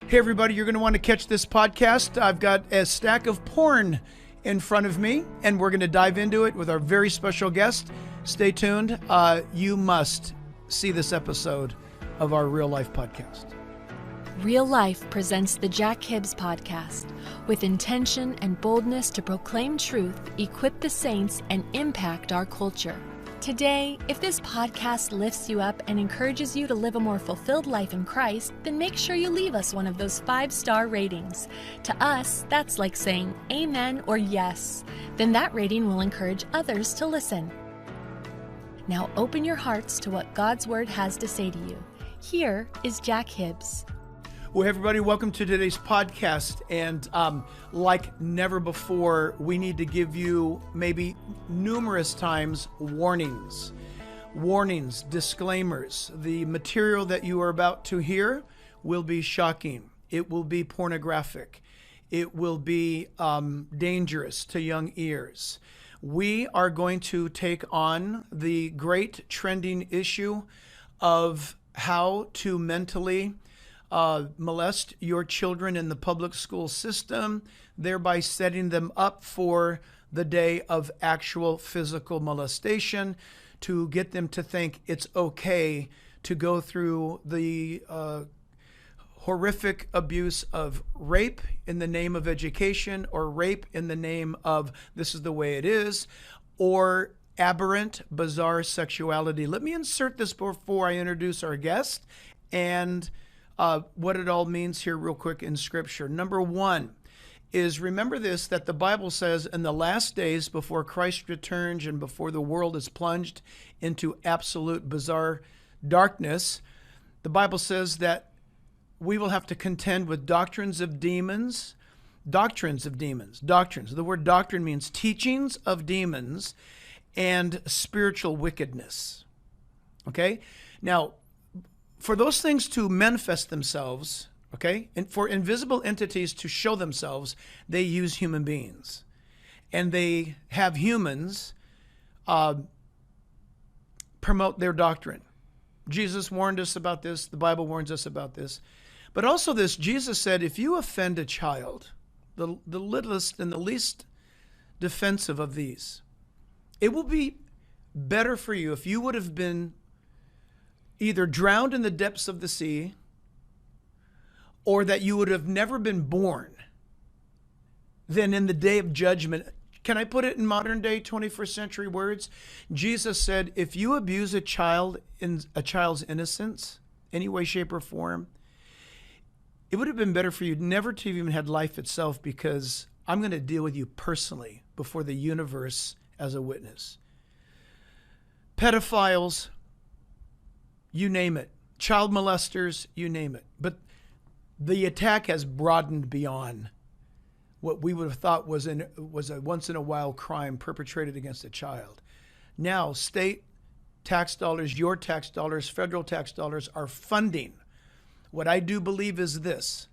Hey everybody, you're going to want to catch this podcast. I've got a stack of porn in front of me, and we're going to dive into it with our very special guest. Stay tuned. You must see this episode of our Real Life podcast. Real Life presents the Jack Hibbs podcast with intention and boldness to proclaim truth, equip the saints, and impact our culture. Today, if this podcast lifts you up and encourages you to live a more fulfilled life in Christ, then make sure you leave us one of those 5-star ratings. To us, that's like saying amen or yes. Then that rating will encourage others to listen. Now open your hearts to what God's Word has to say to you. Here is Jack Hibbs. Well, hey everybody, welcome to today's podcast. And like never before, we need to give you maybe numerous times warnings, disclaimers. The material that you are about to hear will be shocking. It will be pornographic. It will be dangerous to young ears. We are going to take on the great trending issue of how to mentally molest your children in the public school system, thereby setting them up for the day of actual physical molestation, to get them to think it's okay to go through the horrific abuse of rape in the name of education, or rape in the name of this is the way it is, or aberrant, bizarre sexuality. Let me insert this before I introduce our guest and what it all means here real quick in Scripture. Number one is, remember this, that the Bible says in the last days before Christ returns and before the world is plunged into absolute bizarre darkness, the Bible says that we will have to contend with doctrines of demons. The word doctrine means teachings of demons and spiritual wickedness. Okay? Now, for those things to manifest themselves, okay, and for invisible entities to show themselves, they use human beings. And they have humans promote their doctrine. Jesus warned us about this. The Bible warns us about this. But also this, Jesus said, if you offend a child, the littlest and the least defensive of these, it will be better for you if you would have been either drowned in the depths of the sea, or that you would have never been born, than in the day of judgment. Can I put it in modern day 21st century words? Jesus said, if you abuse a child in a child's innocence, any way, shape, or form, it would have been better for you never to have even had life itself, because I'm going to deal with you personally before the universe as a witness. Pedophiles, you name it. Child molesters, you name it. But the attack has broadened beyond what we would have thought was a once-in-a-while crime perpetrated against a child. Now, state tax dollars, your tax dollars, federal tax dollars are funding what I do believe is this: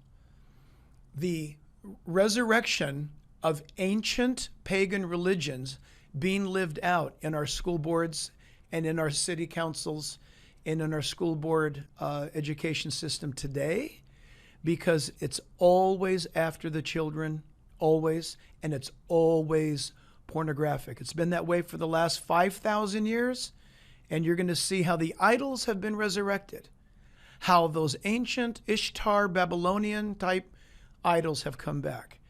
the resurrection of ancient pagan religions being lived out in our school boards and in our city councils and in our school board education system today, because it's always after the children, always, and it's always pornographic. It's been that way for the last 5,000 years, and you're going to see how the idols have been resurrected, how those ancient Ishtar Babylonian type idols have come back.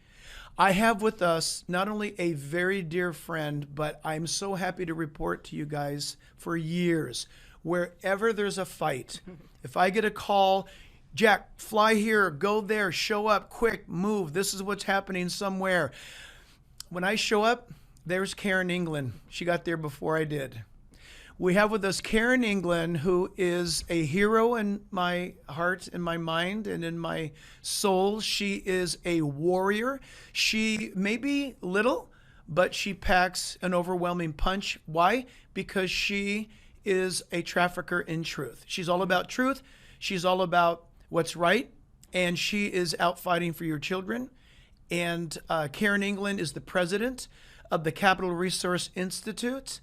I have with us not only a very dear friend, but I'm so happy to report to you guys, for years, wherever there's a fight, if I get a call, Jack, fly here, go there, show up, quick, move, this is what's happening somewhere. When I show up, there's Karen England. She got there before I did. We have with us Karen England, who is a hero in my heart, in my mind, and in my soul. She is a warrior. She may be little, but she packs an overwhelming punch. Why? Because she is a trafficker in truth. She's all about truth. She's all about what's right. And she is out fighting for your children. And Karen England is the president of the Capital Resource Institute.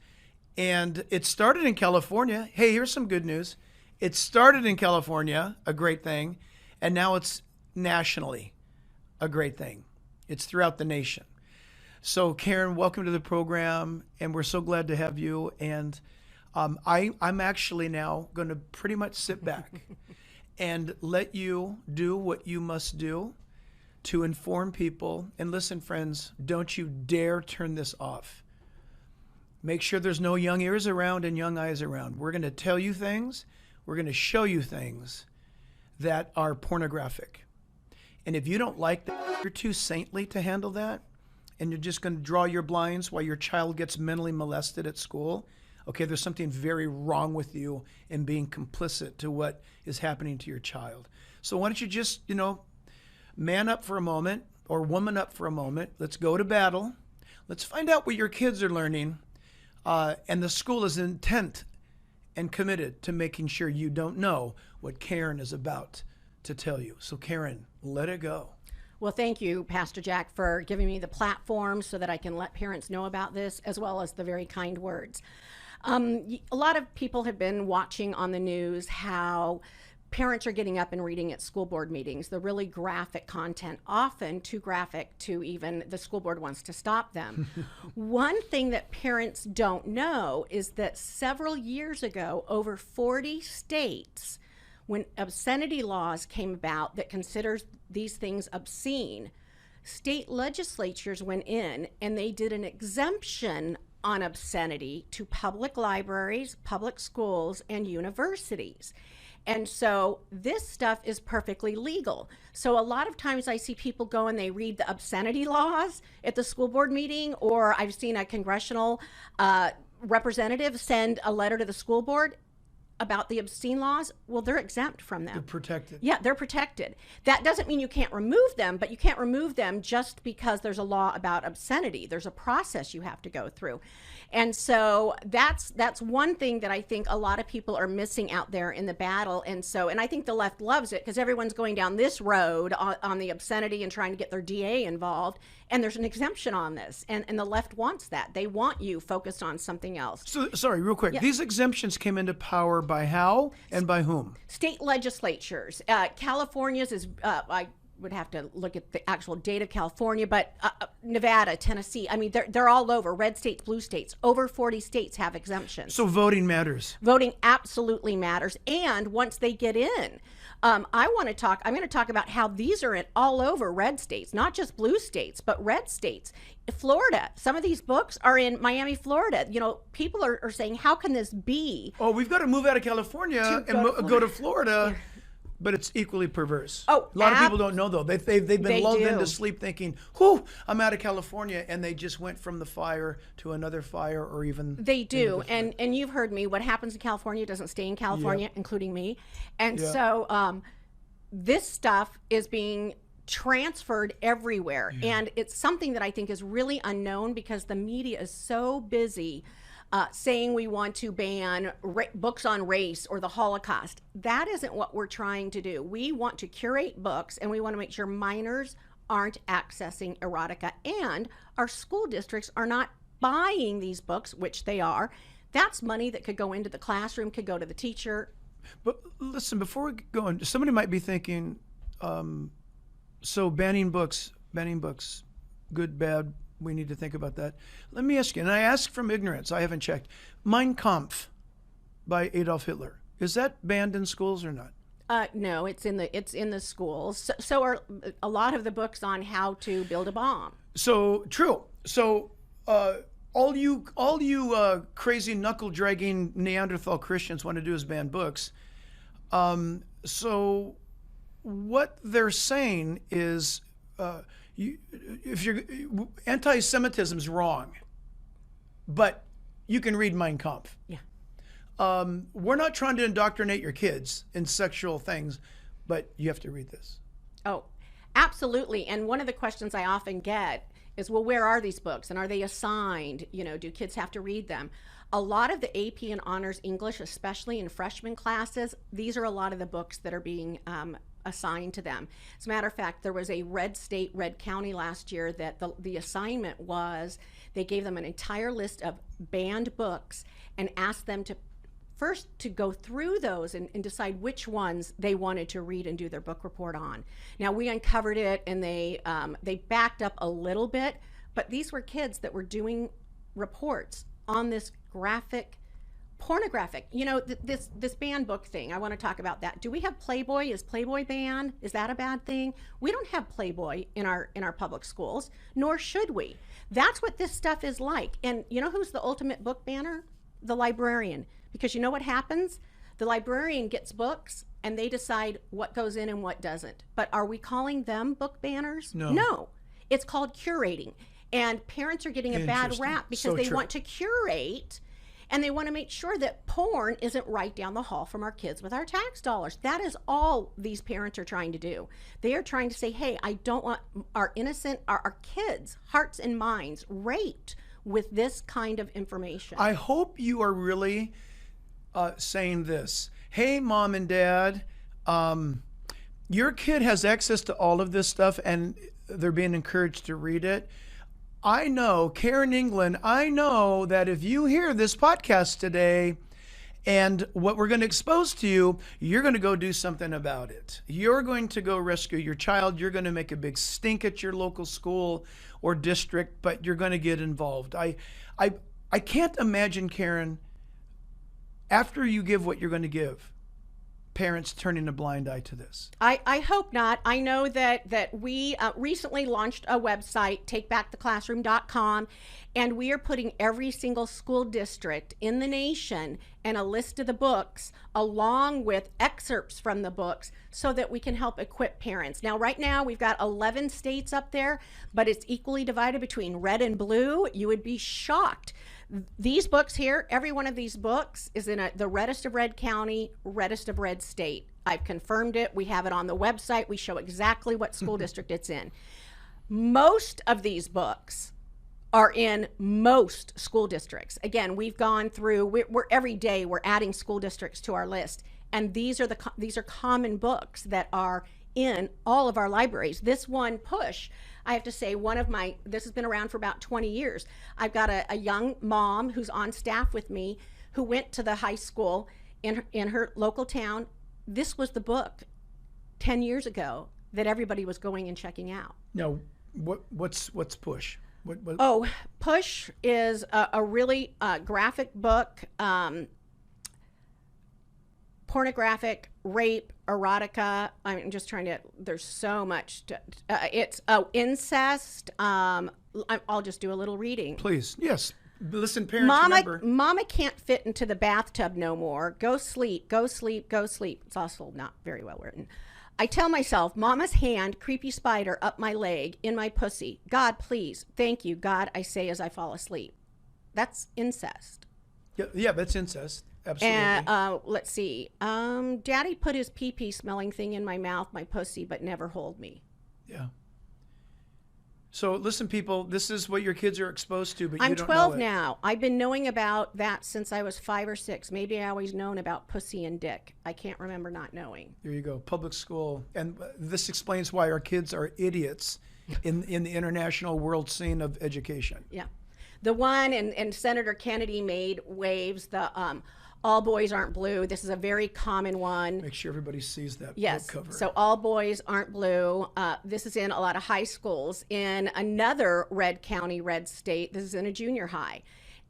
And it started in California. Hey, here's some good news. It started in California, a great thing. And now it's nationally a great thing. It's throughout the nation. So Karen, welcome to the program, and we're so glad to have you. And I'm actually now going to pretty much sit back and let you do what you must do to inform people. And listen, friends, don't you dare turn this off. Make sure there's no young ears around and young eyes around. We're going to tell you things. We're going to show you things that are pornographic. And if you don't like that, you're too saintly to handle that, and you're just going to draw your blinds while your child gets mentally molested at school, okay, there's something very wrong with you in being complicit to what is happening to your child. So why don't you just, man up for a moment, or woman up for a moment. Let's go to battle. Let's find out what your kids are learning. And the school is intent and committed to making sure you don't know what Karen is about to tell you. So Karen, let it go. Well, thank you, Pastor Jack, for giving me the platform so that I can let parents know about this, as well as the very kind words. A lot of people have been watching on the news how parents are getting up and reading at school board meetings, the really graphic content, often too graphic to even the school board wants to stop them. One thing that parents don't know is that several years ago, over 40 states, when obscenity laws came about that considers these things obscene, state legislatures went in and they did an exemption on obscenity to public libraries, public schools, and universities. And so this stuff is perfectly legal. So a lot of times I see people go and they read the obscenity laws at the school board meeting, or I've seen a congressional representative send a letter to the school board about the obscene laws. Well, they're exempt from them. They're protected. Yeah, they're protected. That doesn't mean you can't remove them, but you can't remove them just because there's a law about obscenity. There's a process you have to go through. And so that's one thing that I think a lot of people are missing out there in the battle. And I think the left loves it because everyone's going down this road on the obscenity and trying to get their DA involved. And there's an exemption on this. And the left wants that. They want you focused on something else. So, sorry, real quick. Yeah. These exemptions came into power by how and by whom? State legislatures. California's is, I would have to look at the actual date of California, but Nevada, Tennessee, I mean, they're all over. Red states, blue states. Over 40 states have exemptions. So voting matters. Voting absolutely matters. And once they get in, I'm going to talk about how these are all over red states, not just blue states, but red states. Florida, some of these books are in Miami, Florida. People are saying, how can this be? Oh, we've got to move out of California and go to Florida. Yeah. But it's equally perverse. Oh, a lot of people don't know, though. They've been lulled do. into sleep thinking, whew, I'm out of California. And they just went from the fire to another fire, or even... They do. And you've heard me. What happens in California doesn't stay in California, including me. And so this stuff is being transferred everywhere. And it's something that I think is really unknown because the media is so busy saying we want to ban books on race or the Holocaust. That isn't what we're trying to do. We want to curate books, and we want to make sure minors aren't accessing erotica, and our school districts are not buying these books, which they are. That's money that could go into the classroom, could go to the teacher. But listen, before we go on, somebody might be thinking, so banning books, good, bad, we need to think about that. Let me ask you, and I ask from ignorance, I haven't checked. Mein Kampf by Adolf Hitler, is that banned in schools or not? No, it's in the schools. So are a lot of the books on how to build a bomb. So true. So all you crazy knuckle dragging Neanderthal Christians want to do is ban books. So what they're saying is, if you're anti-Semitism is wrong, but you can read Mein Kampf. Yeah. We're not trying to indoctrinate your kids in sexual things, but you have to read this. Oh, absolutely. And one of the questions I often get is, well, where are these books and are they assigned? Do kids have to read them? A lot of the AP and honors English, especially in freshman classes, these are a lot of the books that are being assigned to them. As a matter of fact, there was a red state, red county last year that the assignment was they gave them an entire list of banned books and asked them to first to go through those and decide which ones they wanted to read and do their book report on. Now, we uncovered it, and they backed up a little bit, but these were kids that were doing reports on this pornographic, this banned book thing. I want to talk about that. Do we have Playboy? Is Playboy banned? Is that a bad thing? We don't have Playboy in our public schools, nor should we. That's what this stuff is like. And you know who's the ultimate book banner? The librarian. Because you know what happens? The librarian gets books and they decide what goes in and what doesn't. But are we calling them book banners? No. It's called curating. And parents are getting a bad rap because they want to curate, and they want to make sure that porn isn't right down the hall from our kids with our tax dollars. That is all these parents are trying to do. They are trying to say, hey, I don't want our kids' hearts and minds raped with this kind of information. I hope you are really saying this. Hey, mom and dad, your kid has access to all of this stuff, and they're being encouraged to read it. I know, Karen England, I know that if you hear this podcast today and what we're going to expose to you, you're going to go do something about it. You're going to go rescue your child. You're going to make a big stink at your local school or district, but you're going to get involved. I can't imagine, Karen, after you give what you're going to give, parents turning a blind eye to this. I hope not. I know that we recently launched a website, takebacktheclassroom.com, and we are putting every single school district in the nation and a list of the books along with excerpts from the books so that we can help equip parents. Now, right now, we've got 11 states up there, but it's equally divided between red and blue. You would be shocked. These books here, every one of these books is in the reddest of red county, reddest of red state. I've confirmed it. We have it on the website. We show exactly what school district it's in. Most of these books are in most school districts. Again, we've gone through, we're every day we're adding school districts to our list. And these are common books that are in all of our libraries. This one, Push, I have to say, this has been around for about 20 years. I've got a young mom who's on staff with me who went to the high school in her local town. This was the book 10 years ago that everybody was going and checking out. Now, what's Push? What? Oh, Push is a really graphic book, pornographic, rape, erotica. I'm just trying to, there's so much. It's incest. I'll just do a little reading. Please, yes. Listen, parents, remember. Mama can't fit into the bathtub no more. Go sleep, go sleep, go sleep. It's also not very well written. I tell myself, Mama's hand, creepy spider up my leg, in my pussy. God, please, thank you, God, I say as I fall asleep. That's incest. Yeah, that's incest. Absolutely. And let's see. Daddy put his pee-pee smelling thing in my mouth, my pussy, but never hold me. Yeah. So listen, people, this is what your kids are exposed to, but I'm you don't 12 know it. now. I've been knowing about that since I was 5 or 6. Maybe I always known about pussy and dick. I can't remember not knowing. There you go. Public school. And this explains why our kids are idiots in the international world scene of education. Yeah. The one, and Senator Kennedy made waves, the all boys aren't blue. This is a very common one. Make sure everybody sees that yes. book cover. So all boys aren't blue. This is in a lot of high schools. In another red county, red state, this is in a junior high.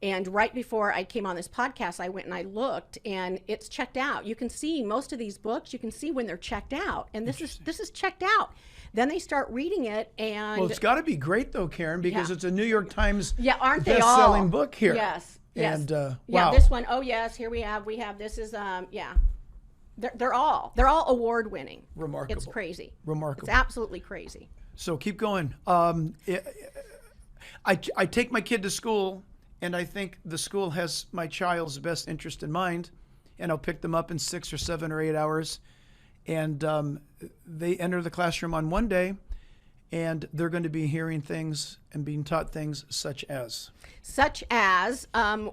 And right before I came on this podcast, I went and I looked, and it's checked out. You can see most of these books, you can see when they're checked out. And this is checked out. Then they start reading it, and well, it's got to be great though, Karen, because it's a New York Times aren't they best-selling book here. Yes. And wow. Yeah, this one, oh yes, here we have this is they're all award winning. Remarkable. It's crazy. Remarkable. It's absolutely crazy. So keep going. I take my kid to school, and I think the school has my child's best interest in mind, and I'll pick them up in 6 or 7 or 8 hours, and they enter the classroom on one day, and they're going to be hearing things and being taught things such as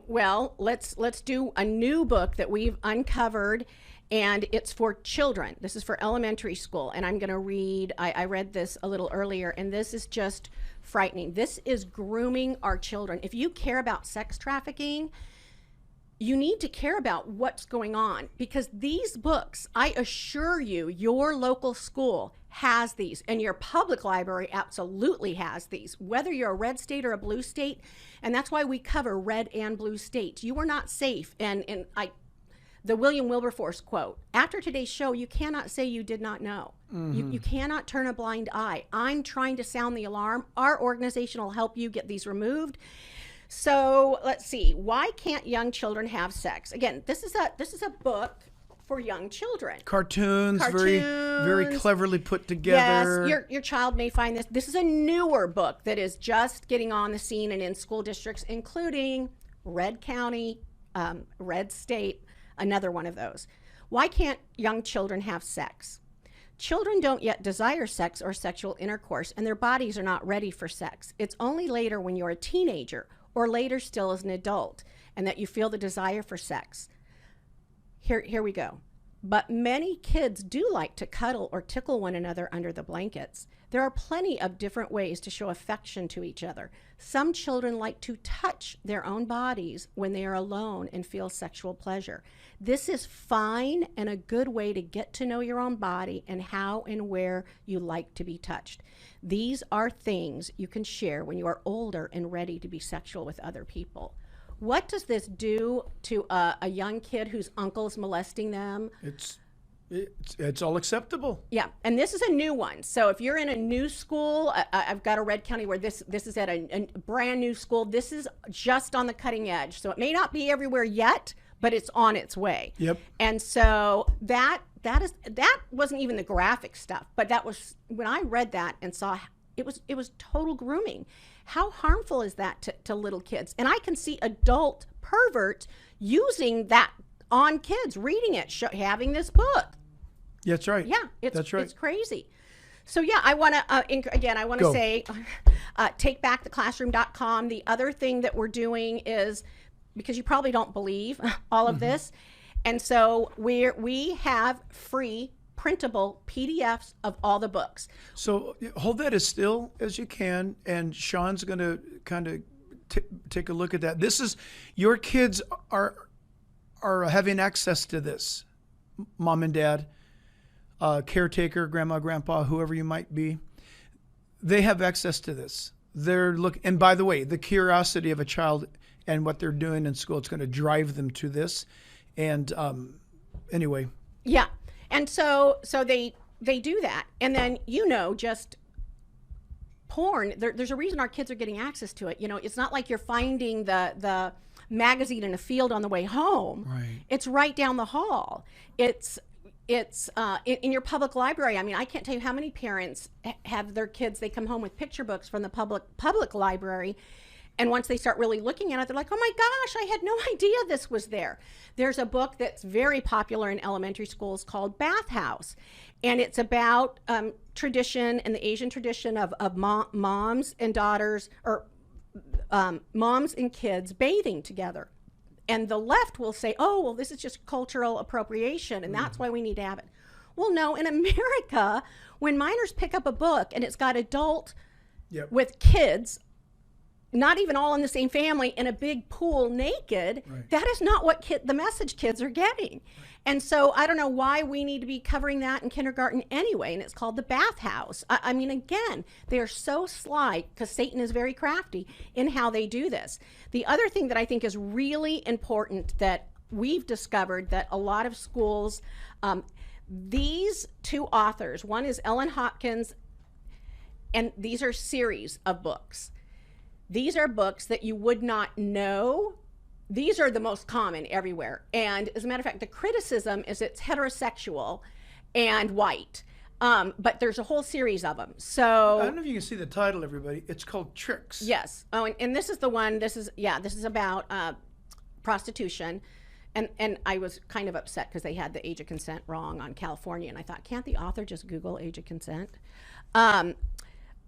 well, let's do a new book that we've uncovered, and it's for children. This is for elementary school, and I'm going to read, I read this a little earlier, and this is just frightening. This is grooming our children. If you care about sex trafficking, you need to care about what's going on, because these books, I assure you, your local school has these, and your public library absolutely has these, whether you're a red state or a blue state. And that's why we cover red and blue states. You are not safe. And the William Wilberforce quote, after today's show, you cannot say you did not know. You cannot turn a blind eye. I'm trying to sound the alarm. Our organization will help you get these removed. So let's see. Why can't young children have sex? Again, this is a book for young children. Cartoons. Very cleverly put together. Yes, your child may find this. This is a newer book that is just getting on the scene and in school districts, including Red County, Red State, another one of those. Why can't young children have sex? Children don't yet desire sex or sexual intercourse, and their bodies are not ready for sex. It's only later, when you're a teenager or later still as an adult, and that you feel the desire for sex. Here we go. But many kids do like to cuddle or tickle one another under the blankets. There are plenty of different ways to show affection to each other. Some children like to touch their own bodies when they are alone and feel sexual pleasure. This is fine and a good way to get to know your own body and how and where you like to be touched. These are things you can share when you are older and ready to be sexual with other people. What does this do to a young kid whose uncle's molesting them? It's all acceptable. Yeah, and this is a new one. So if you're in a new school, I've got a Red County where this is at a brand new school. This is just on the cutting edge. So it may not be everywhere yet, but it's on its way. Yep. And so that wasn't even the graphic stuff, but that was, when I read that and saw it was total grooming. How harmful is that to little kids? And I can see adult perverts using that on kids, reading it, having this book. That's right. Yeah, that's right. It's crazy. So yeah, I want to say, takebacktheclassroom.com. The other thing that we're doing is, because you probably don't believe all of this, and so we have free printable PDFs of all the books. So hold that as still as you can, and Sean's going to kind of take a look at that. This is, your kids are having access to this, mom and dad, caretaker, grandma, grandpa, whoever you might be. They have access to this. And by the way, the curiosity of a child and what they're doing in school, it's going to drive them to this. And anyway. Yeah. And so they do that. And then, just porn, there's a reason our kids are getting access to it. It's not like you're finding the magazine in a field on the way home. Right. It's right down the hall. It's in your public library. I mean, I can't tell you how many parents have their kids, they come home with picture books from the public library. And once they start really looking at it, they're like, oh my gosh, I had no idea this was there. There's a book that's very popular in elementary schools called Bathhouse. And it's about tradition and the Asian tradition of moms and daughters, or moms and kids bathing together. And the left will say, oh, well, this is just cultural appropriation, and that's why we need to have it. Well, no, in America, when minors pick up a book and it's got adult with kids, not even all in the same family, in a big pool naked, that is not what the message kids are getting. Right. And so I don't know why we need to be covering that in kindergarten anyway, and it's called the Bathhouse. I mean, again, they are so sly, because Satan is very crafty in how they do this. The other thing that I think is really important that we've discovered, that a lot of schools, these two authors, one is Ellen Hopkins, and these are series of books. These are books that you would not know. These are the most common everywhere. And as a matter of fact, the criticism is it's heterosexual and white. But there's a whole series of them. So I don't know if you can see the title, everybody. It's called Tricks. Yes. Oh, and this is the one, this is about prostitution. And I was kind of upset because they had the age of consent wrong on California. And I thought, can't the author just Google age of consent?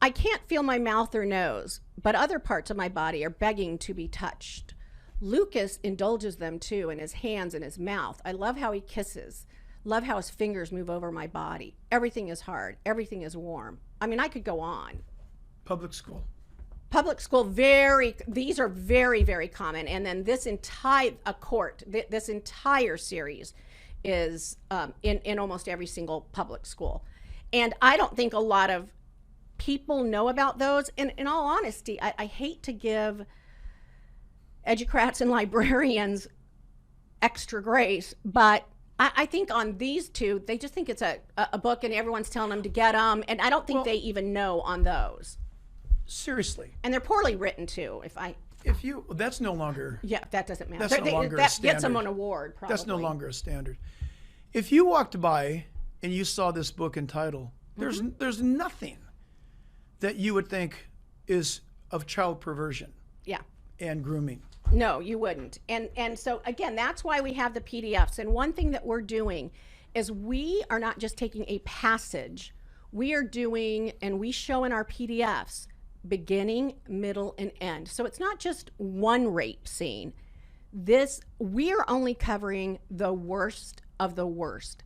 I can't feel my mouth or nose, but other parts of my body are begging to be touched. Lucas indulges them too, in his hands and his mouth. I love how he kisses. Love how his fingers move over my body. Everything is hard. Everything is warm. I mean, I could go on. Public school. public school, these are very, very common. And then this entire series is in almost every single public school. And I don't think a lot of people know about those. And in all honesty, I hate to give educrats and librarians extra grace, but I think on these two, they just think it's a book and everyone's telling them to get them. And I don't think they even know on those. Seriously. And they're poorly written too. That's no longer. Yeah, that doesn't matter. That's no longer a standard. That gets them an award, probably. That's no longer a standard. If you walked by and you saw this book and title, there's nothing that you would think is of child perversion. Yeah. And grooming. No, you wouldn't. And so again, that's why we have the PDFs. And one thing that we're doing is we are not just taking a passage. We are doing, and we show in our PDFs, beginning, middle, and end. So it's not just one rape scene. We are only covering the worst of the worst.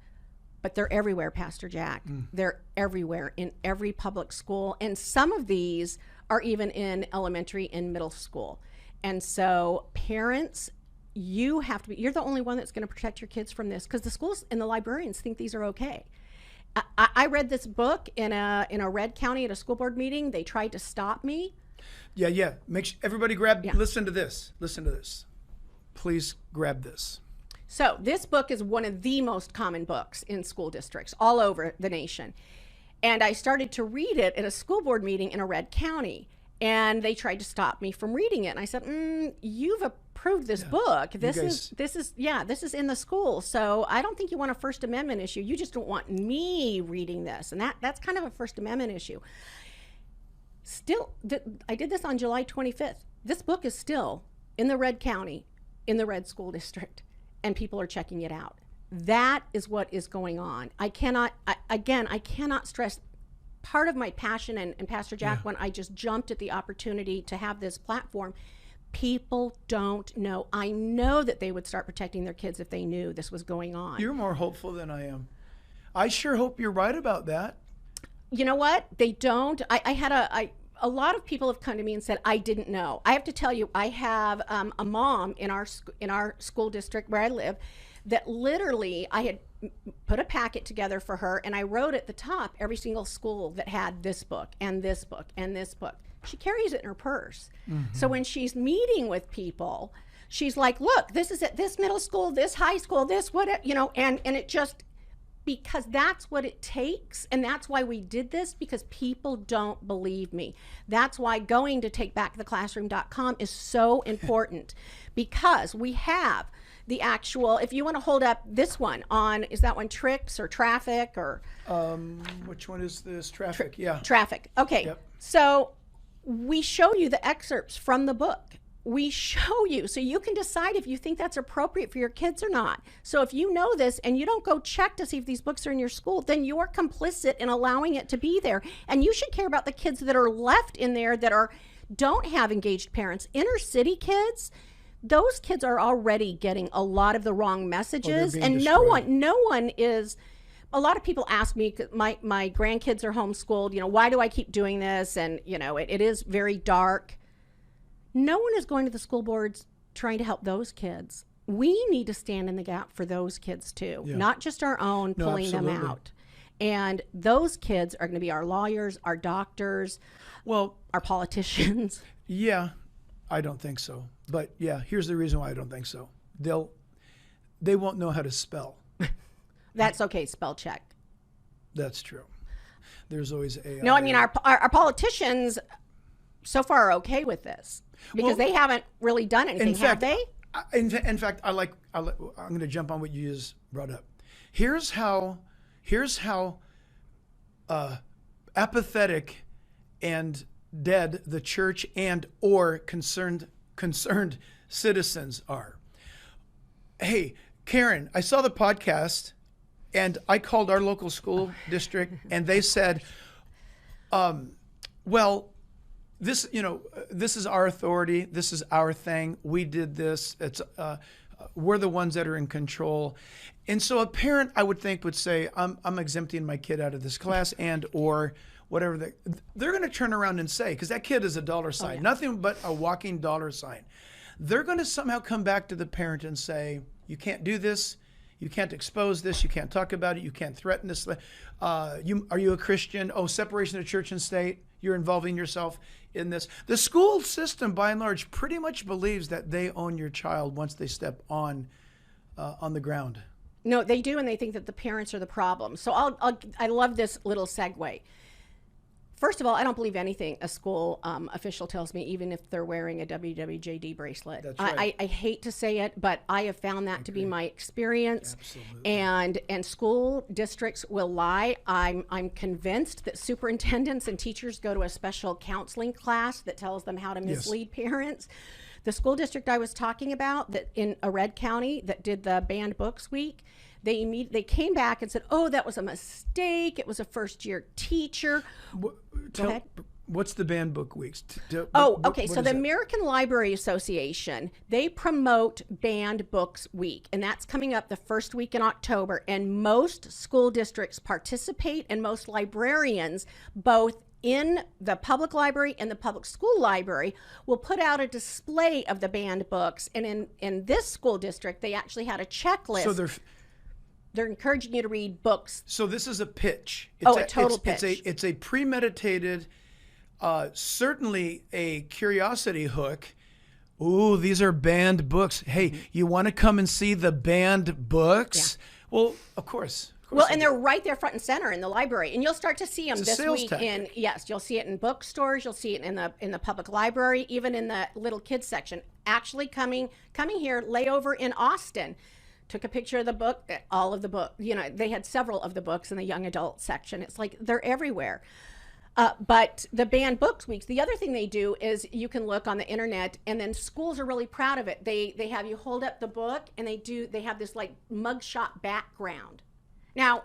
But they're everywhere, Pastor Jack. They're everywhere in every public school. And some of these are even in elementary and middle school. And so parents, you're the only one that's going to protect your kids from this, because the schools and the librarians think these are okay. I read this book in a Red County at a school board meeting. They tried to stop me. Yeah. Make sure everybody listen to this. Listen to this. Please grab this. So this book is one of the most common books in school districts all over the nation. And I started to read it at a school board meeting in a Red County. And they tried to stop me from reading it. And I said, you've approved this book. This is in the school. So I don't think you want a First Amendment issue. You just don't want me reading this. And that's kind of a First Amendment issue. Still, I did this on July 25th. This book is still in the Red County, in the Red School District, and people are checking it out. That is what is going on. I cannot stress part of my passion, and Pastor Jack, when I just jumped at the opportunity to have this platform, people don't know. I know that they would start protecting their kids if they knew this was going on. You're more hopeful than I am. I sure hope you're right about that. You know what? They don't. I had a lot of people have come to me and said, I didn't know. I have to tell you, I have a mom in our school district where I live that literally I had put a packet together for her, and I wrote at the top every single school that had this book and this book and this book. She carries it in her purse. So when she's meeting with people, she's like, look, this is at this middle school, this high school, this whatever, and it just, because that's what it takes. And that's why we did this, because people don't believe me. That's why going to takebacktheclassroom.com is so important, because we have the actual, if you want to hold up this one on, is that one tricks or traffic or? Which one is this? Traffic, yeah. Traffic, okay. Yep. So we show you the excerpts from the book. We show you, so you can decide if you think that's appropriate for your kids or not. So if you know this and you don't go check to see if these books are in your school, then you're complicit in allowing it to be there. And you should care about the kids that are left in there that don't have engaged parents. Inner city kids, those kids are already getting a lot of the wrong messages, and no one is. A lot of people ask me, my grandkids are homeschooled, why do I keep doing this? And it is very dark. No one is going to the school boards trying to help those kids. We need to stand in the gap for those kids too, not just our own pulling them out. And those kids are going to be our lawyers, our doctors, our politicians. Yeah, I don't think so. But yeah, here's the reason why I don't think so. They won't know how to spell. That's okay, spell check. That's true. There's always AI. No, I mean, our politicians so far are okay with this, because they haven't really done anything, have they? In fact, I'm going to jump on what you just brought up. Here's how apathetic and dead the church and or concerned citizens are. Hey, Karen, I saw the podcast, and I called our local school district, and they said, well, this is our authority. This is our thing. We did this. We're the ones that are in control. And so a parent, I would think, would say, I'm exempting my kid out of this class, and or whatever they're going to turn around and say, because that kid is a dollar sign, nothing but a walking dollar sign. They're going to somehow come back to the parent and say, you can't do this. You can't expose this. You can't talk about it. You can't threaten this. Are you a Christian? Oh, separation of church and state. You're involving yourself in this. The school system, by and large, pretty much believes that they own your child once they step on the ground. No, they do, and they think that the parents are the problem. So I love this little segue. First of all, I don't believe anything a school official tells me, even if they're wearing a WWJD bracelet. That's right. I hate to say it, but I have found that to be my experience. Absolutely. And school districts will lie. I'm convinced that superintendents and teachers go to a special counseling class that tells them how to mislead parents. The school district I was talking about that in Red County that did the banned books week, they came back and said, oh, that was a mistake. It was a first-year teacher. Go ahead. What's the banned book weeks? Okay. So the American Library Association, they promote Banned Books Week, and that's coming up the first week in October. And most school districts participate, and most librarians, both in the public library and the public school library, will put out a display of the banned books. And in this school district, they actually had a checklist. So they're encouraging you to read books. So this is a pitch. A total pitch. It's a premeditated, certainly a curiosity hook. Ooh, these are banned books. Hey, you want to come and see the banned books? Yeah. Well, of course. Well, and they're right there front and center in the library, and you'll start to see them this week. You'll see it in bookstores, you'll see it in the public library, even in the little kids section. Actually, coming here, layover in Austin. Took a picture of the book, all of the book. You know, they had several of the books in the young adult section. It's like they're everywhere. But the banned books weeks, the other thing they do is you can look on the internet, and then schools are really proud of it. They have you hold up the book, and they have this like mugshot background. Now,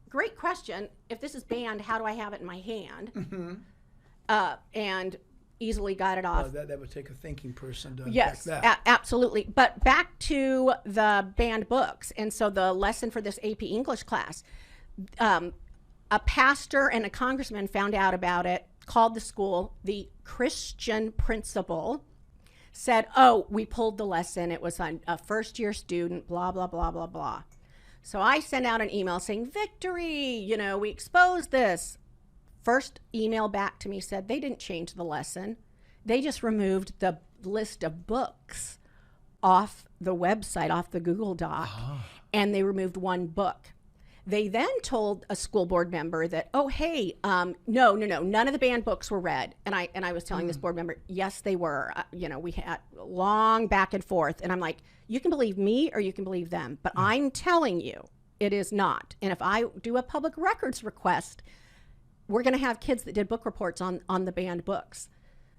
great question. If this is banned, how do I have it in my hand? Mm-hmm. And easily got it off. That would take a thinking person to yes, unpack that. Absolutely. But back to the banned books. And so the lesson for this AP English class, a pastor and a congressman found out about it, called the school. The Christian principal said, oh, we pulled the lesson. It was on a first-year student, blah, blah, blah, blah, blah. So I sent out an email saying, victory, we exposed this. First email back to me said they didn't change the lesson. They just removed the list of books off the website, off the Google Doc, and they removed one book. They then told a school board member that, oh, hey, no, none of the banned books were read. And I was telling this board member, yes, they were. We had long back and forth. And I'm like, you can believe me or you can believe them. But I'm telling you, it is not. And if I do a public records request, we're going to have kids that did book reports on the banned books.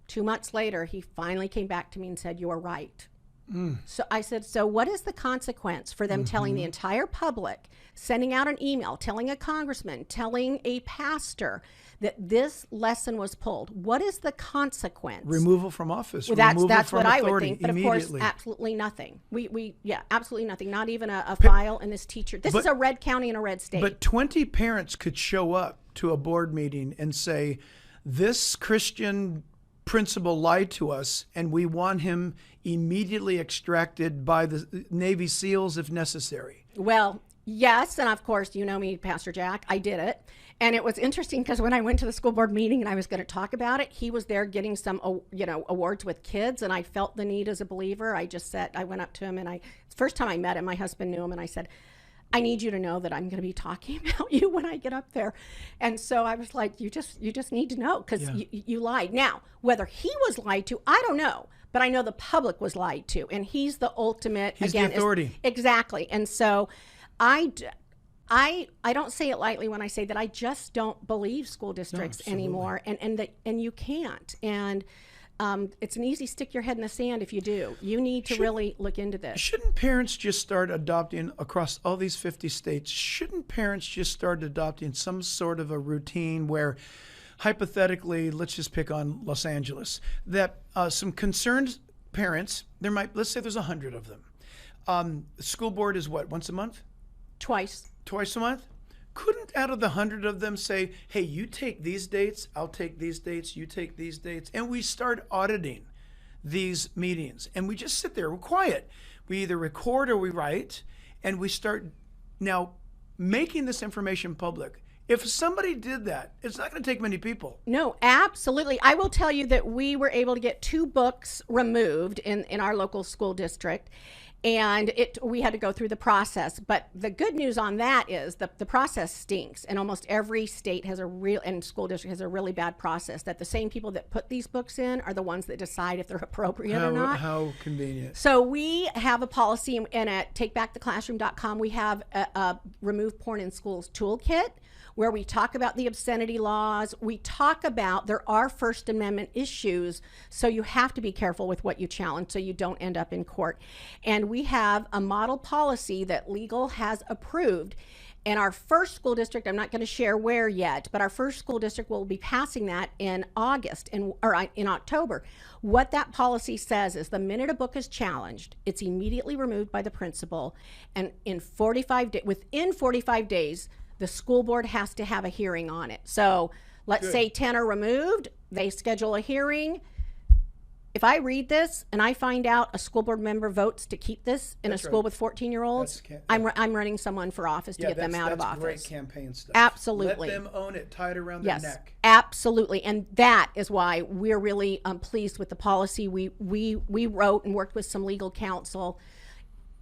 2 months later, he finally came back to me and said, you're right. So I said, so what is the consequence for them telling the entire public, sending out an email, telling a congressman, telling a pastor that this lesson was pulled? What is the consequence? Removal from office. Well, that's what I would think. But of course, absolutely nothing. Absolutely nothing. Not even a file in this teacher. This is a red county in a red state. But 20 parents could show up to a board meeting and say, this Christian principal lied to us, and we want him immediately extracted by the Navy SEALs if necessary. Well, yes, and of course, you know me, Pastor Jack, I did it. And it was interesting because when I went to the school board meeting and I was going to talk about it, he was there getting some, awards with kids, and I felt the need as a believer. I went up to him, and the first time I met him, my husband knew him, and I said, I need you to know that I'm going to be talking about you when I get up there. And so I was like, you just need to know because you lied. Now, whether he was lied to, I don't know. But I know the public was lied to. And he's the ultimate. He's the authority. Exactly. And so I don't say it lightly when I say that I just don't believe school districts anymore. And you can't. And it's an easy stick your head in the sand if you do. You need to really look into this. Shouldn't parents just start adopting across all these 50 states? Shouldn't parents just start adopting some sort of a routine where, hypothetically, let's just pick on Los Angeles, that some concerned parents, let's say there's 100 of them. The school board is what, once a month? Twice a month? couldn't out of the 100 of them say, hey, you take these dates, I'll take these dates, you take these dates, and we start auditing these meetings, and we just sit there, we're quiet. We either record or we write, and we start now making this information public. If somebody did that, it's not going to take many people. No, absolutely. I will tell you that we were able to get 2 books removed in our local school district, and we had to go through the process. But the good news on that is the process stinks, and almost every state has and school district has a really bad process, that the same people that put these books in are the ones that decide if they're appropriate or not. How convenient. So we have a policy, and at takebacktheclassroom.com, we have a Remove Porn in Schools toolkit, where we talk about the obscenity laws. We talk about there are First Amendment issues, so you have to be careful with what you challenge so you don't end up in court. And we have a model policy that legal has approved. And our first school district, I'm not going to share where yet, but our first school district will be passing that in in October. What that policy says is the minute a book is challenged, it's immediately removed by the principal, and within 45 days, the school board has to have a hearing on it. So let's say 10 are removed, they schedule a hearing. If I read this and I find out a school board member votes to keep this in a school with 14-year-olds, I'm running someone for office to get them out of office. That's great campaign stuff. Absolutely. Let them own it, tie it around their neck. Absolutely. And that is why we're really pleased with the policy. We wrote and worked with some legal counsel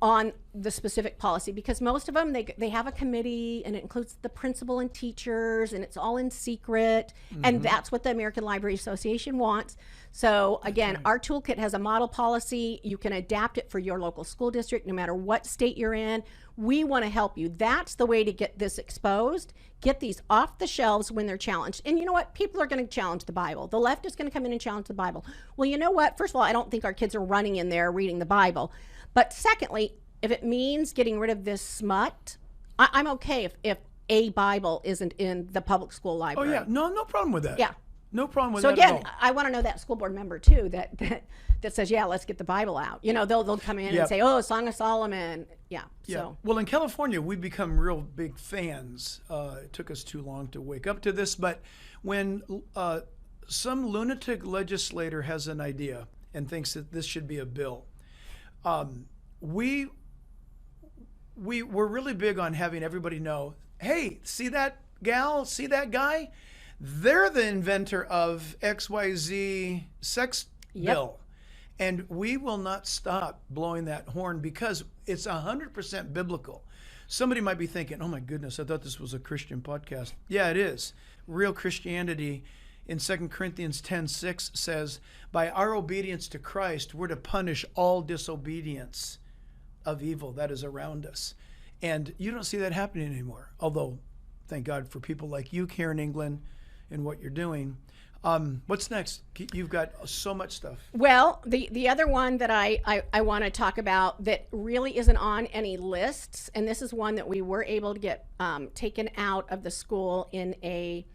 on the specific policy, because most of them, they have a committee, and it includes the principal and teachers, and it's all in secret. And that's what the American Library Association wants. So again, our toolkit has a model policy. You can adapt it for your local school district, no matter what state you're in. We want to help you. That's the way to get this exposed. Get these off the shelves when they're challenged. And you know what? People are going to challenge the Bible. The left is going to come in and challenge the Bible. Well, you know what? First of all, I don't think our kids are running in there reading the Bible. But secondly, if it means getting rid of this smut, I'm okay if a Bible isn't in the public school library. Oh yeah, no problem with that. Yeah, no problem with that. So again, at all. I want to know that school board member too that says, yeah, let's get the Bible out. You know, they'll come in and say, oh, Song of Solomon. Yeah. So well, in California, we've become real big fans. It took us too long to wake up to this, but when some lunatic legislator has an idea and thinks that this should be a bill, we're really big on having everybody know, hey, see that gal, see that guy? They're the inventor of XYZ sex bill. And we will not stop blowing that horn, because it's 100% biblical. Somebody might be thinking, oh my goodness, I thought this was a Christian podcast. Yeah, it is. Real Christianity in 2 Corinthians 10:6 says, by our obedience to Christ, we're to punish all disobedience of evil that is around us. And you don't see that happening anymore. Although, thank God for people like you here in England and what you're doing. What's next? You've got so much stuff. Well, the other one that I want to talk about that really isn't on any lists, and this is one that we were able to get taken out of the school in a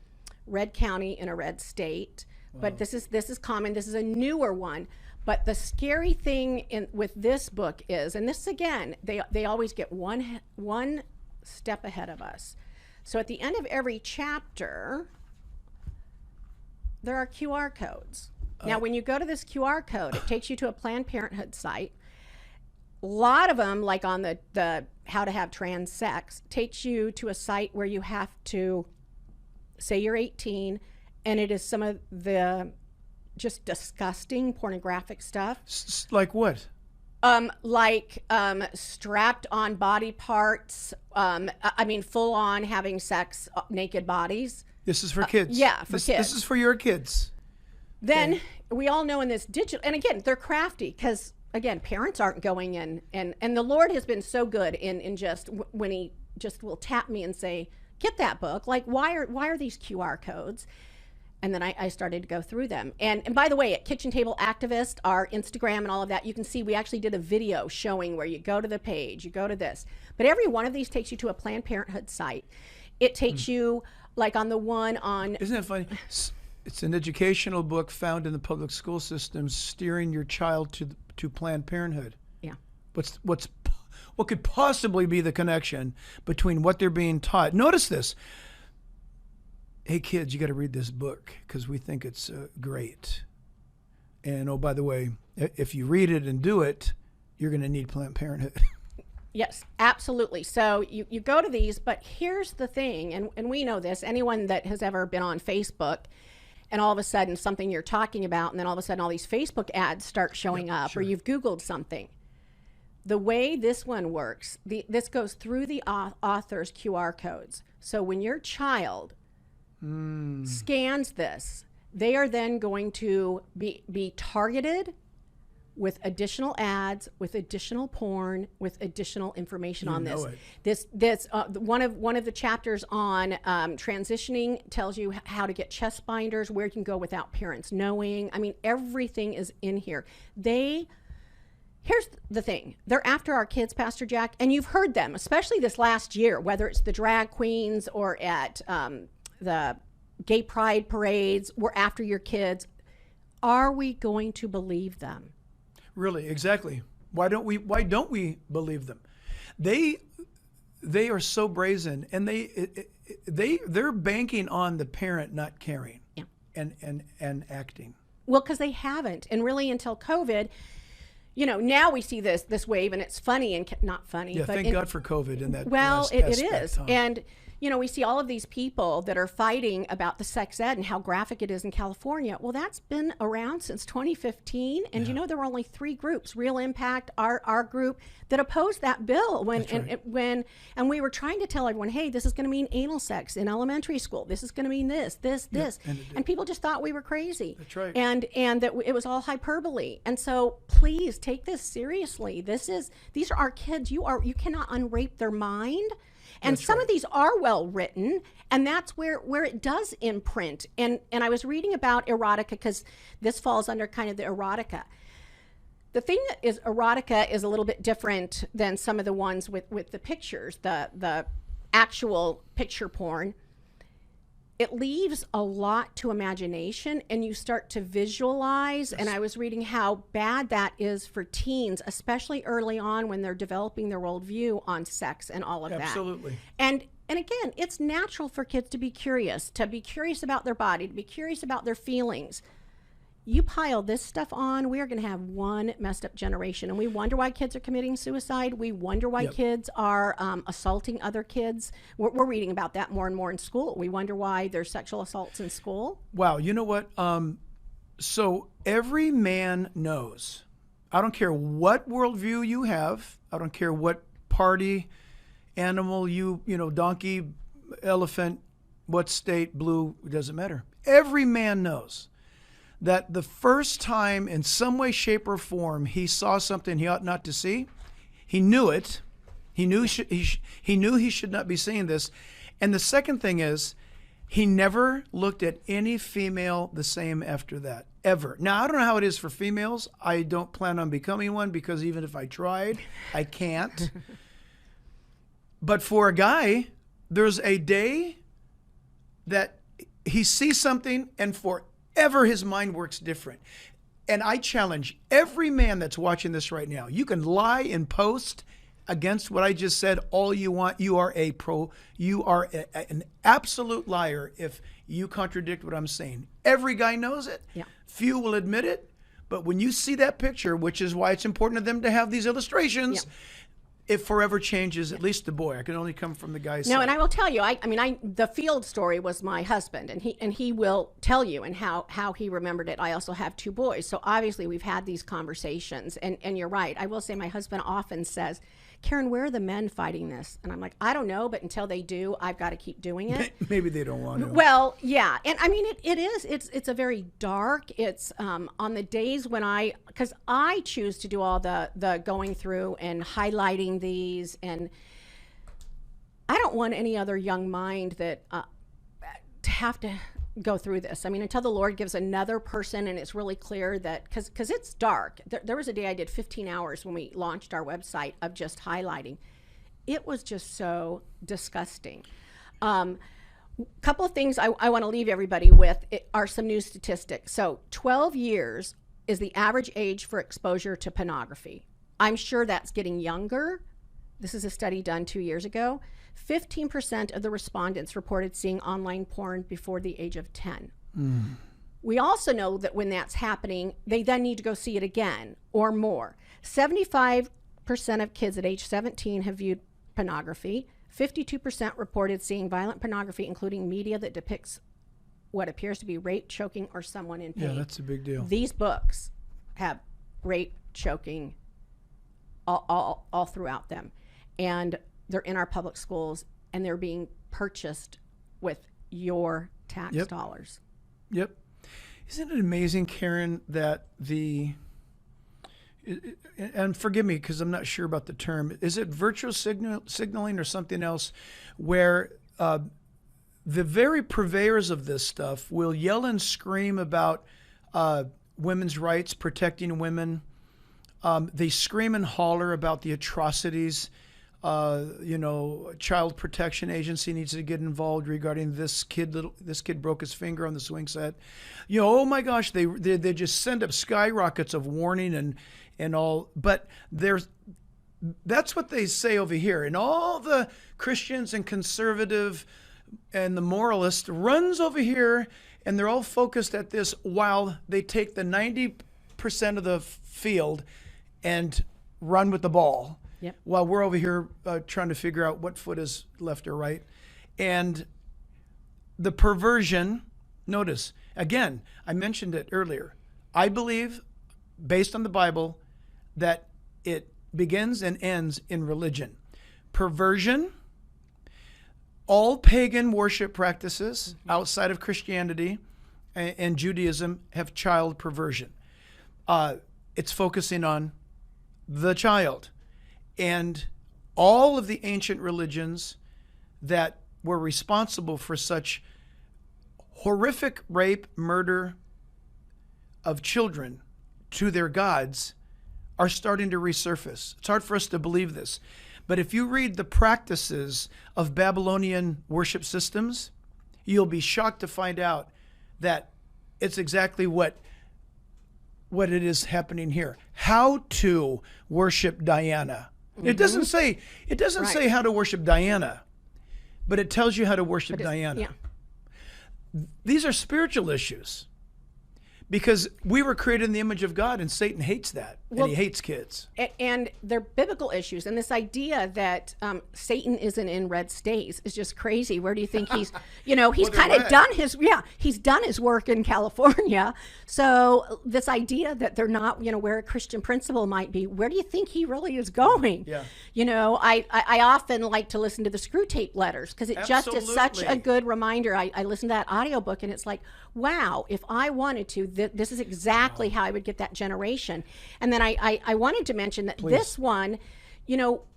red county in a red state. Wow. But this is common. This is a newer one. But the scary thing with this book is, and this again, they always get one step ahead of us. So at the end of every chapter, there are QR codes. Now, when you go to this QR code, it takes you to a Planned Parenthood site. A lot of them, like on the how to have trans sex, takes you to a site where you have to say you're 18, and it is some of the just disgusting pornographic stuff. Like what? Strapped on body parts. I mean, full on having sex, naked bodies. This is for kids. Yeah, for kids. This is for your kids. Then we all know in this digital, and again, they're crafty, because again, parents aren't going in, and the Lord has been so good in just when He just will tap me and say, get that book. Like, why are these QR codes? And then I started to go through them. And by the way, at Kitchen Table Activist, our Instagram and all of that, you can see we actually did a video showing where you go to the page, you go to this. But every one of these takes you to a Planned Parenthood site. It takes you, like on the one on... Isn't that funny? It's an educational book found in the public school system, steering your child to Planned Parenthood. Yeah. What's what could possibly be the connection between what they're being taught. Notice this. Hey, kids, you got to read this book because we think it's great. And, oh, by the way, if you read it and do it, you're going to need Planned Parenthood. Yes, absolutely. So you go to these, but here's the thing, and we know this, anyone that has ever been on Facebook and all of a sudden something you're talking about, and then all of a sudden all these Facebook ads start showing up, sure. or you've Googled something. The way this one works, this goes through the author's QR codes. So when your child scans this, they are then going to be targeted with additional ads, with additional porn, with additional information on this. This one of the chapters on transitioning tells you how to get chest binders, where you can go without parents knowing. I mean, everything is in here. Here's the thing. They're after our kids, Pastor Jack, and you've heard them, especially this last year, whether it's the drag queens or at the gay pride parades. We're after your kids. Are we going to believe them? Really, exactly. Why don't we believe them? They are so brazen, and they're banking on the parent not caring and acting. Well, because they haven't, and really until COVID, now we see this wave, and it's funny and not funny. Yeah, but thank God for COVID and that. Well, it is, aspect, huh? and we see all of these people that are fighting about the sex ed and how graphic it is in California. Well, that's been around since 2015, and there were only 3 groups: Real Impact, our group, that opposed that bill when we were trying to tell everyone, hey, this is going to mean anal sex in elementary school. This is going to mean this, and people just thought we were crazy. That's right. And that it was all hyperbole. And so please take this seriously. These are our kids. You cannot unrape their mind. And That's some right. of these are well written, and that's where it does imprint. And I was reading about erotica, because this falls under kind of the erotica. The thing that is erotica is a little bit different than some of the ones with the pictures, the actual picture porn. It leaves a lot to imagination, and you start to visualize. Yes. And I was reading how bad that is for teens, especially early on when they're developing their worldview on sex and all of that. Absolutely. And again, it's natural for kids to be curious about their body, to be curious about their feelings. You pile this stuff on, we are going to have one messed up generation. And we wonder why kids are committing suicide. We wonder why kids are assaulting other kids. We're reading about that more and more in school. We wonder why there's sexual assaults in school. Wow. You know what? So every man knows. I don't care what worldview you have. I don't care what party, animal, donkey, elephant, what state, blue, it doesn't matter. Every man knows that the first time in some way, shape, or form he saw something he ought not to see, he knew it. He knew he should not be seeing this. And the second thing is, he never looked at any female the same after that, ever. Now, I don't know how it is for females. I don't plan on becoming one, because even if I tried, I can't. But for a guy, there's a day that he sees something, and forever his mind works different. And I challenge every man that's watching this right now. You can lie and post against what I just said all you want. You are an absolute liar if you contradict what I'm saying. Every guy knows it. Yeah. Few will admit it. But when you see that picture, which is why it's important to them to have these illustrations, it forever changes, at least the boy. I can only come from the guy's side. No, and I will tell you, the field story was my husband, and he will tell you and how he remembered it. I also have 2 boys, so obviously we've had these conversations, and you're right. I will say my husband often says, Karen, where are the men fighting this? And I'm like, I don't know, but until they do, I've got to keep doing it. Maybe they don't want to. Well, yeah. And I mean, it's a very dark, it's on the days when because I choose to do all the going through and highlighting these, and I don't want any other young mind that to have to go through this. I mean, until the Lord gives another person, and it's really clear that, because it's dark. There was a day I did 15 hours when we launched our website of just highlighting. It was just so disgusting. Couple of things I want to leave everybody with are some new statistics. So 12 years is the average age for exposure to pornography. I'm sure that's getting younger, this is a study done 2 years ago, 15% of the respondents reported seeing online porn before the age of 10. We also know that when that's happening, they then need to go see it again or more. 75% of kids at age 17 have viewed pornography. 52% reported seeing violent pornography, including media that depicts what appears to be rape, choking, or someone in pain. Yeah, that's a big deal. These books have rape, choking, all throughout them. And they're in our public schools, and they're being purchased with your tax dollars. Yep. Isn't it amazing, Karen, that and forgive me because I'm not sure about the term, is it virtual signaling or something else, where the very purveyors of this stuff will yell and scream about women's rights, protecting women. They scream and holler about the atrocities. Child Protection Agency needs to get involved regarding this kid broke his finger on the swing set. Oh my gosh, they just send up skyrockets of warning and all. But that's what they say over here. And all the Christians and conservative and the moralist runs over here, and they're all focused at this while they take the 90% of the field and run with the ball. Yep. While we're over here trying to figure out what foot is left or right. And the perversion, notice, again, I mentioned it earlier. I believe, based on the Bible, that it begins and ends in religion. Perversion, all pagan worship practices outside of Christianity and Judaism have child perversion. It's focusing on the child. And all of the ancient religions that were responsible for such horrific rape, murder of children to their gods are starting to resurface. It's hard for us to believe this. But if you read the practices of Babylonian worship systems, you'll be shocked to find out that it's exactly what it is happening here. How to worship Diana. It doesn't say how to worship Diana, but it tells you how to worship Diana. Yeah. These are spiritual issues because we were created in the image of God, and Satan hates that, and he hates kids. And they're biblical issues. And this idea that Satan isn't in red states is just crazy. Where do you think he's, he's kind of done he's done his work in California. So this idea that they're not, where a Christian principle might be, where do you think he really is going? Yeah. I often like to listen to the Screw Tape letters because it just is such a good reminder. I listen to that audiobook and it's like, wow, if I wanted to, this is exactly how I would get that generation. And then I wanted to mention that this one,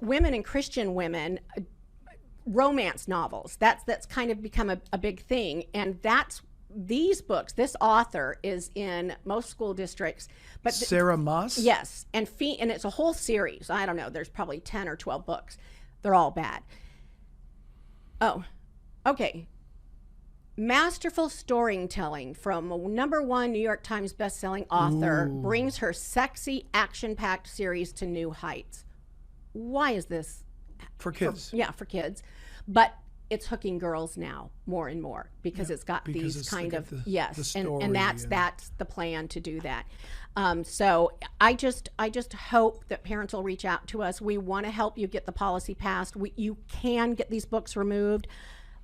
women and Christian women, romance novels, that's kind of become a big thing. And these books, this author is in most school districts. But Sarah Moss? Yes. And it's a whole series. I don't know. There's probably 10 or 12 books. They're all bad. Oh, okay. Masterful storytelling from a #1 New York Times bestselling author brings her sexy, action-packed series to new heights. Why is this? For kids. For kids. But it's hooking girls now more and more because it's got these kind of and that's the plan to do that. So I just hope that parents will reach out to us. We want to help you get the policy passed. You can get these books removed.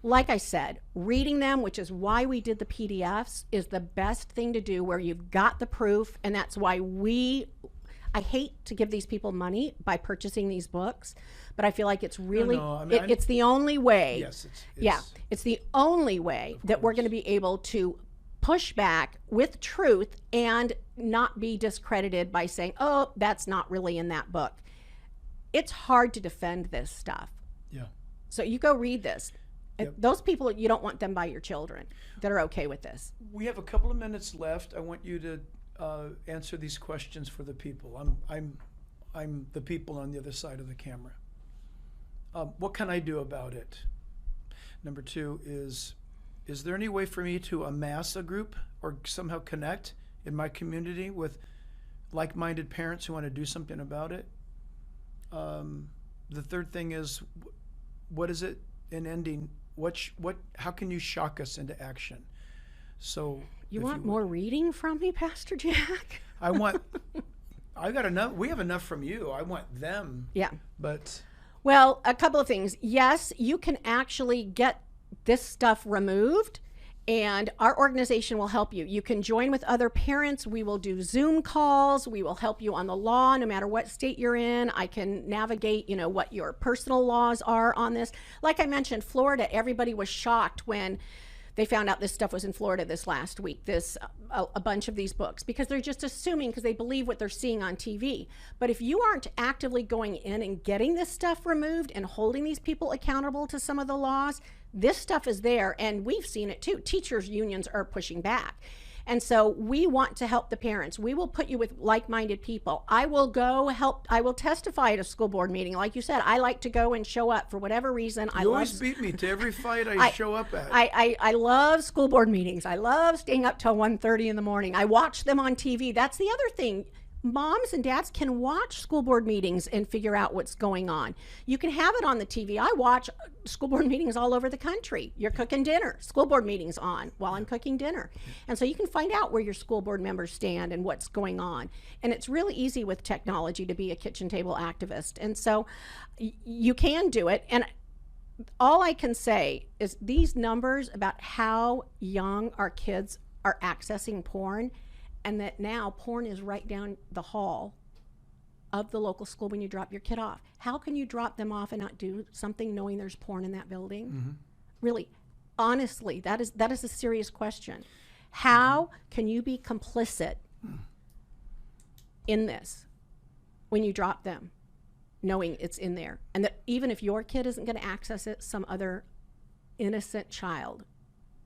Like I said, reading them, which is why we did the PDFs, is the best thing to do where you've got the proof. And that's why I hate to give these people money by purchasing these books, but I feel like it's really, it's the only way. Yes, it's the only way that we're going to be able to push back with truth and not be discredited by saying, oh, that's not really in that book. It's hard to defend this stuff. Yeah. So you go read this. Yep. Those people, you don't want them by your children that are okay with this. We have a couple of minutes left. I want you to answer these questions for the people. I'm the people on the other side of the camera. What can I do about it? Number 2 is there any way for me to amass a group or somehow connect in my community with like-minded parents who want to do something about it? the third thing is, what is it in ending? How can you shock us into action? So you want more reading from me, Pastor Jack? I've got enough. We have enough from you. I want them. Yeah. But. Well, a couple of things. Yes, you can actually get this stuff removed, and our organization will help you. You can join with other parents. We will do Zoom calls. We will help you on the law, no matter what state you're in. I can navigate, what your personal laws are on this. Like I mentioned, Florida, everybody was shocked when they found out this stuff was in Florida this last week, a bunch of these books, because they're just assuming, because they believe what they're seeing on TV. But if you aren't actively going in and getting this stuff removed and holding these people accountable to some of the laws, this stuff is there, and we've seen it too. Teachers' unions are pushing back. And so we want to help the parents. We will put you with like-minded people. I will testify at a school board meeting. Like you said, I like to go and show up for whatever reason. You always beat me to every fight I show up at. I love school board meetings. I love staying up till 1:30 in the morning. I watch them on TV. That's the other thing. Moms and dads can watch school board meetings and figure out what's going on. You can have it on the TV. I watch school board meetings all over the country. You're cooking dinner, school board meetings on while I'm cooking dinner. And so you can find out where your school board members stand and what's going on. And it's really easy with technology to be a kitchen table activist. And so you can do it. And all I can say is these numbers about how young our kids are accessing porn, and that now porn is right down the hall of the local school when you drop your kid off. How can you drop them off and not do something knowing there's porn in that building? Mm-hmm. Really, honestly, that is a serious question. How can you be complicit in this when you drop them, knowing it's in there? And that even if your kid isn't going to access it, some other innocent child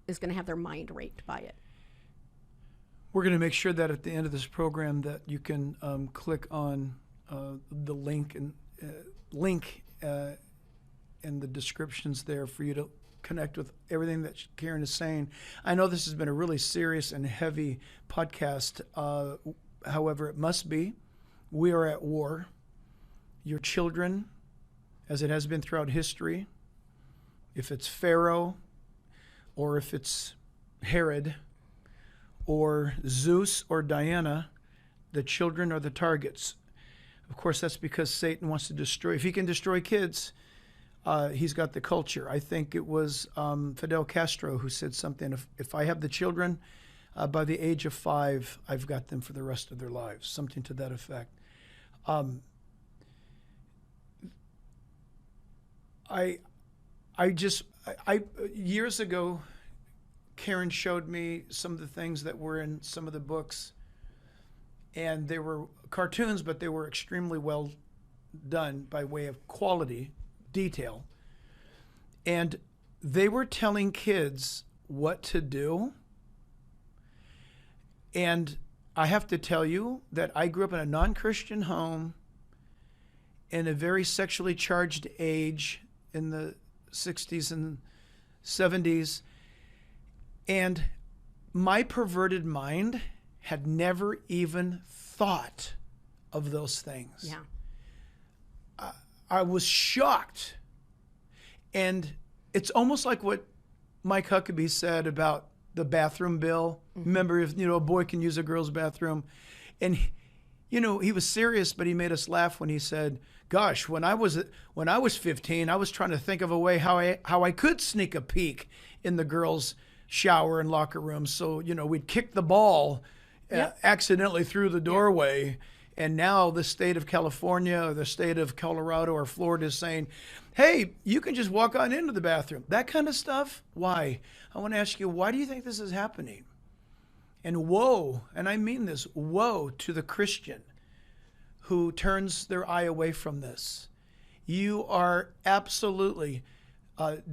is going to have their mind raped by it. We're going to make sure that at the end of this program that you can click on the link in the descriptions there for you to connect with everything that Karen is saying. I know this has been a really serious and heavy podcast. However, it must be. We are at war. Your children, as it has been throughout history, if it's Pharaoh or if it's Herod, or Zeus or Diana, the children are the targets. Of course, that's because Satan wants to destroy. If he can destroy kids, he's got the culture. I think it was Fidel Castro who said something, if I have the children by the age of 5, I've got them for the rest of their lives, something to that effect. Years ago, Karen showed me some of the things that were in some of the books, and they were cartoons, but they were extremely well done by way of quality, detail. And they were telling kids what to do. And I have to tell you that I grew up in a non-Christian home in a very sexually charged age in the 60s and 70s. And my perverted mind had never even thought of those things. Yeah. I was shocked. And it's almost like what Mike Huckabee said about the bathroom bill. Mm-hmm. Remember, if a boy can use a girl's bathroom. And he was serious, but he made us laugh when he said, gosh, when I was 15, I was trying to think of a way how I could sneak a peek in the girls' shower and locker room. So, we'd kick the ball accidentally through the doorway. And now the state of California or the state of Colorado or Florida is saying, hey, you can just walk on into the bathroom. That kind of stuff. Why? I want to ask you, why do you think this is happening? And woe, and I mean this, woe to the Christian who turns their eye away from this. You are absolutely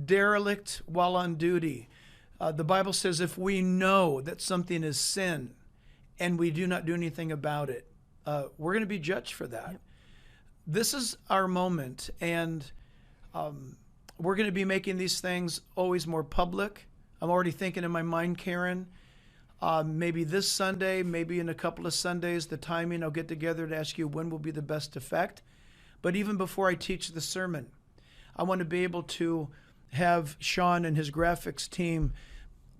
derelict while on duty. The Bible says if we know that something is sin and we do not do anything about it, we're going to be judged for that. Yep. This is our moment, and we're going to be making these things always more public. I'm already thinking in my mind, Karen, maybe this Sunday, maybe in a couple of Sundays, the timing, I'll get together to ask you when will be the best effect. But even before I teach the sermon, I want to be able to have Sean and his graphics team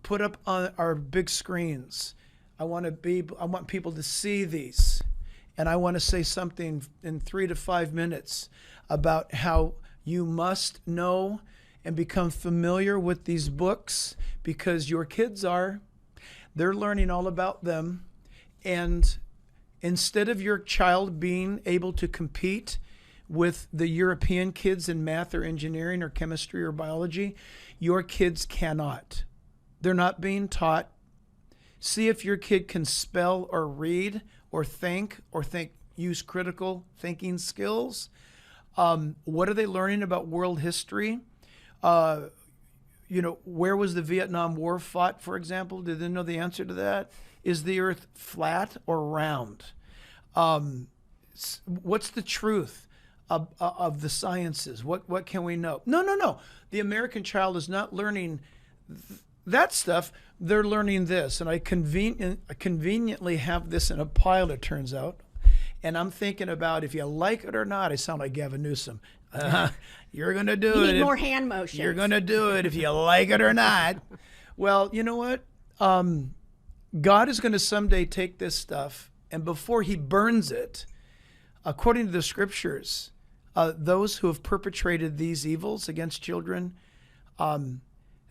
put up on our big screens. I want people to see these. And I want to say something in 3 to 5 minutes about how you must know and become familiar with these books, because your kids they're learning all about them. And instead of your child being able to compete with the European kids in math or engineering or chemistry or biology, your kids cannot. They're not being taught. See if your kid can spell or read or think, use critical thinking skills. What are they learning about world history? Where was the Vietnam War fought, for example? Do they know the answer to that? Is the earth flat or round? What's the truth of the sciences? What can we know? No. The American child is not learning that stuff. They're learning this. And I conveniently have this in a pile, it turns out. And I'm thinking about, if you like it or not, I sound like Gavin Newsom. You're going to do it. You need more hand motions. You're going to do it if you like it or not. Well, you know what? God is going to someday take this stuff, and before he burns it, according to the scriptures, those who have perpetrated these evils against children,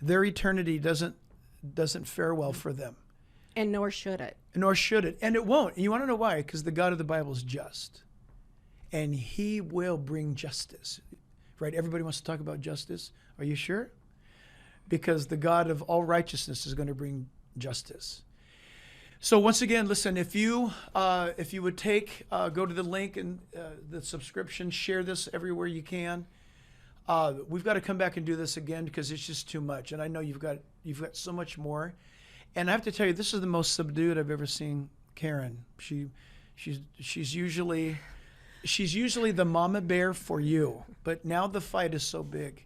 their eternity doesn't fare well for them. And nor should it. Nor should it. And it won't. You want to know why? Because the God of the Bible is just. And he will bring justice. Right? Everybody wants to talk about justice. Are you sure? Because the God of all righteousness is going to bring justice. So once again, listen, if you would go to the link and the subscription, share this everywhere you can. We've got to come back and do this again because it's just too much. And I know you've got so much more. And I have to tell you, this is the most subdued I've ever seen Karen. She's usually the mama bear for you, but now the fight is so big.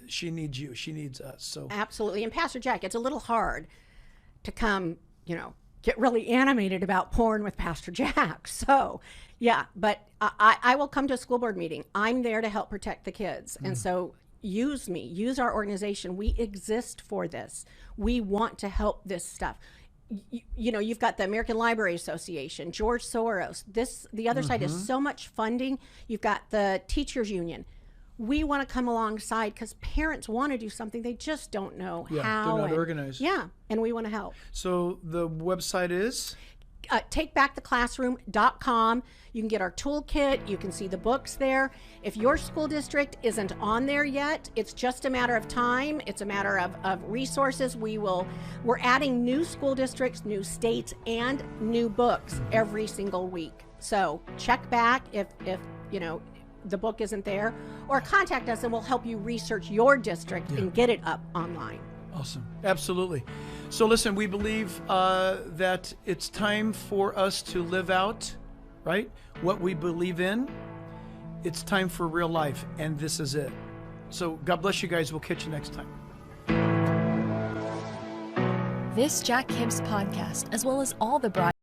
She needs you. She needs us. So absolutely. And Pastor Jack, it's a little hard to come, get really animated about porn with Pastor Jack. So yeah, but I will come to a school board meeting. I'm there to help protect the kids. And so use me, use our organization. We exist for this. We want to help this stuff. You've got the American Library Association, George Soros. The other side is so much funding. You've got the teachers union. We want to come alongside because parents want to do something. They just don't know how. They're not organized. Yeah, and we want to help. So the website is? TakeBackTheClassroom.com. You can get our toolkit. You can see the books there. If your school district isn't on there yet, it's just a matter of time. It's a matter of resources. We're adding new school districts, new states, and new books every single week. So check back if the book isn't there, or contact us and we'll help you research your district and get it up online. Awesome. Absolutely. So listen, we believe that it's time for us to live out, right, what we believe in. It's time for real life, and this is it. So God bless you guys. We'll catch you next time. This Jack Hibbs podcast, as well as all the broadcasts